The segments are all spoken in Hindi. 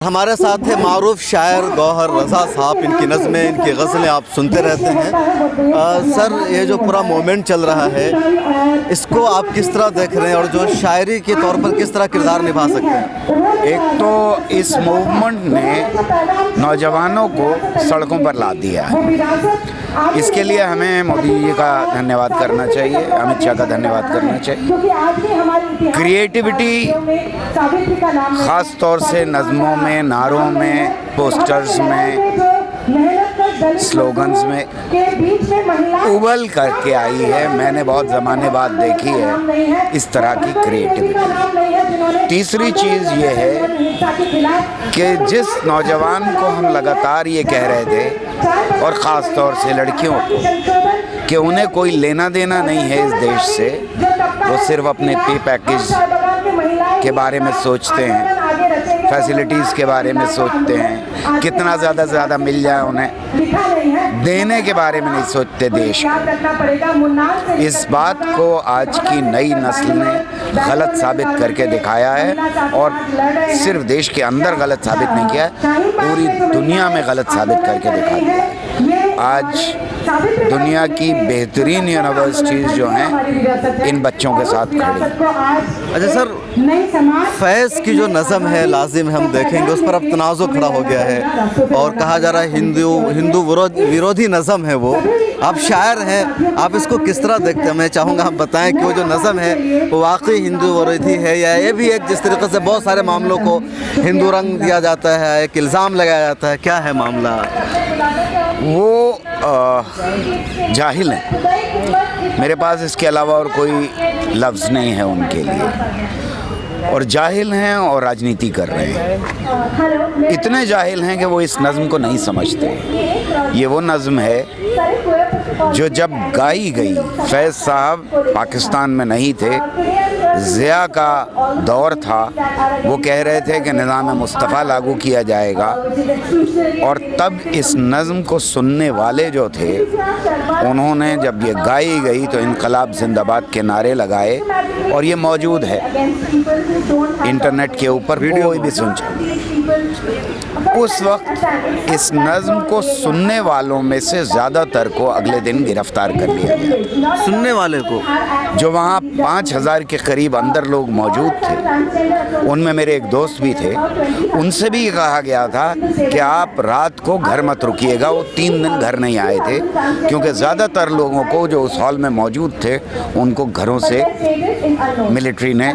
हमारे साथ है मारूफ शायर गौहर रज़ा साहब। इनकी नज़में, इनकी गज़लें आप सुनते रहते हैं। सर, ये जो पूरा मोमेंट चल रहा है, इसको आप किस तरह देख रहे हैं और जो शायरी के तौर पर किस तरह किरदार निभा सकते हैं? एक तो इस मूवमेंट ने नौजवानों को सड़कों पर ला दिया है। इसके लिए हमें मोदी जी का धन्यवाद करना चाहिए, अमित शाह का धन्यवाद करना चाहिए। क्रिएटिविटी ख़ास तौर से नज़मों में, नारों में, पोस्टर्स में, स्लोगन्स में उबल करके आई है। मैंने बहुत ज़माने बाद देखी है इस तरह की क्रिएटिविटी। तीसरी चीज़ ये है कि जिस नौजवान को हम लगातार ये कह रहे थे, और ख़ास तौर से लड़कियों को, कि उन्हें कोई लेना देना नहीं है इस देश से, वो सिर्फ अपने पे पैकेज के बारे में सोचते हैं, फैसिलिटीज़ के बारे में सोचते हैं, कितना ज़्यादा से ज़्यादा मिल जाए उन्हें, देने के बारे में नहीं सोचते देश को। इस बात को आज की नई नस्ल ने गलत साबित करके दिखाया है, और सिर्फ देश के अंदर गलत साबित नहीं किया है, पूरी दुनिया में गलत साबित करके दिखा दिया। आज दुनिया की बेहतरीन यूनिवर्सिटीज़ जो हैं, इन बच्चों के साथ खड़ी। अच्छा सर, फैज़ की जो नज़म है, लाजिम हम देखेंगे उस पर अब तनाज़ुर खड़ा हो गया है और कहा जा रहा है हिंदू विरोधी नज़म है वो। आप शायर हैं, आप इसको किस तरह देखते हैं? मैं चाहूँगा आप बताएं कि वो जो नज़म है वो वाकई हिंदू विरोधी है, या ये भी एक जिस तरीके से बहुत सारे मामलों को हिंदू रंग दिया जाता है, एक इल्ज़ाम लगाया जाता है, क्या है मामला? वो जाहिल हैं। मेरे पास इसके अलावा और कोई लफ्ज़ नहीं है उनके लिए। और जाहिल हैं और राजनीति कर रहे हैं। इतने जाहिल हैं कि वो इस नज़्म को नहीं समझते। ये वो नज़्म है जो जब गाई गई, फैज़ साहब पाकिस्तान में नहीं थे, ज़िया का दौर था, वो कह रहे थे कि निज़ाम मुस्तफ़ा लागू किया जाएगा, और तब इस नज़्म को सुनने वाले जो थे, उन्होंने जब ये गाई गई तो इनकलाब जिंदाबाद के नारे लगाए, और ये मौजूद है इंटरनेट के ऊपर, कोई भी सुन सकता। उस वक्त इस नज़्म को सुनने वालों में से ज़्यादातर को अगले दिन गिरफ्तार कर लिया गया। सुनने वाले को, जो वहाँ 5000 के करीब अंदर लोग मौजूद थे, उनमें मेरे एक दोस्त भी थे, उनसे भी कहा गया था कि आप रात को घर मत रुकिएगा। वो 3 दिन घर नहीं आए थे, क्योंकि ज़्यादातर लोगों को जो उस हॉल में मौजूद थे, उनको घरों से मिलिट्री ने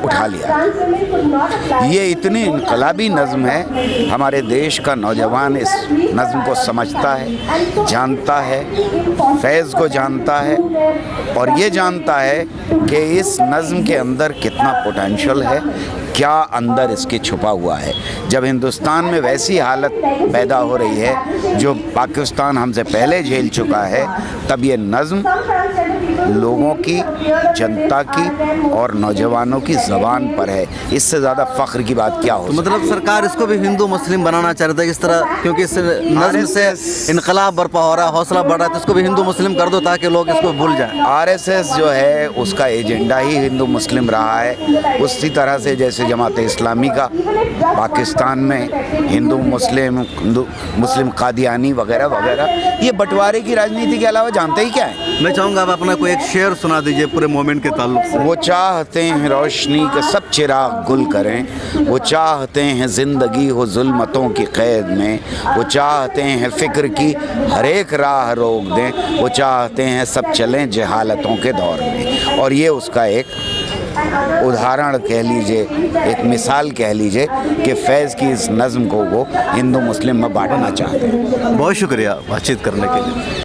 उठा लिया। ये इतनी इनकलाबी नज़्म है, हमारे देश का नौजवान इस नज़्म को समझता है, जानता है, फैज़ को जानता है, और ये जानता है कि इस नज़्म के अंदर कितना पोटेंशियल है, क्या अंदर इसके छुपा हुआ है। जब हिंदुस्तान में वैसी हालत पैदा हो रही है जो पाकिस्तान हमसे पहले झेल चुका है, तब ये नज़्म लोगों की, जनता की और नौजवानों की ज़बान पर है। इससे ज़्यादा फ़ख्र की बात क्या हो? मतलब सरकार इसको भी हिंदू मुस्लिम बनाना चाह रही है इस तरह, क्योंकि इस नज़्म से इनकलाब बर्पा हो रहा है, हौसला बढ़ रहा है, तो इसको भी हिंदू मुस्लिम कर दो ताकि लोग इसको भूल जाएं। आरएसएस जो है उसका एजेंडा ही हिंदू मुस्लिम रहा है। उसी तरह से जैसे जमात इस्लामी का पाकिस्तान में हिंदू मुस्लिम कादियानी वगैरह वगैरह, ये बंटवारे की राजनीति के अलावा जानते ही क्या है? मैं चाहूँगा आप अपना कोई एक शेर सुना दीजिए पूरे मोमेंट के ताल्लुक से। वो चाहते हैं रोशनी के सब चिराग गुल करें, वो चाहते हैं ज़िंदगी हो जुल्मतों की कैद में, वो चाहते हैं फ़िक्र की हर एक राह रोक दें, वो चाहते हैं सब चलें जहालतों के दौर में। और ये उसका एक उदाहरण कह लीजिए, एक मिसाल कह लीजिए कि फैज़ की इस नज़्म को वो हिंदू मुस्लिम में बांटना चाहते हैं। बहुत शुक्रिया बातचीत करने के लिए।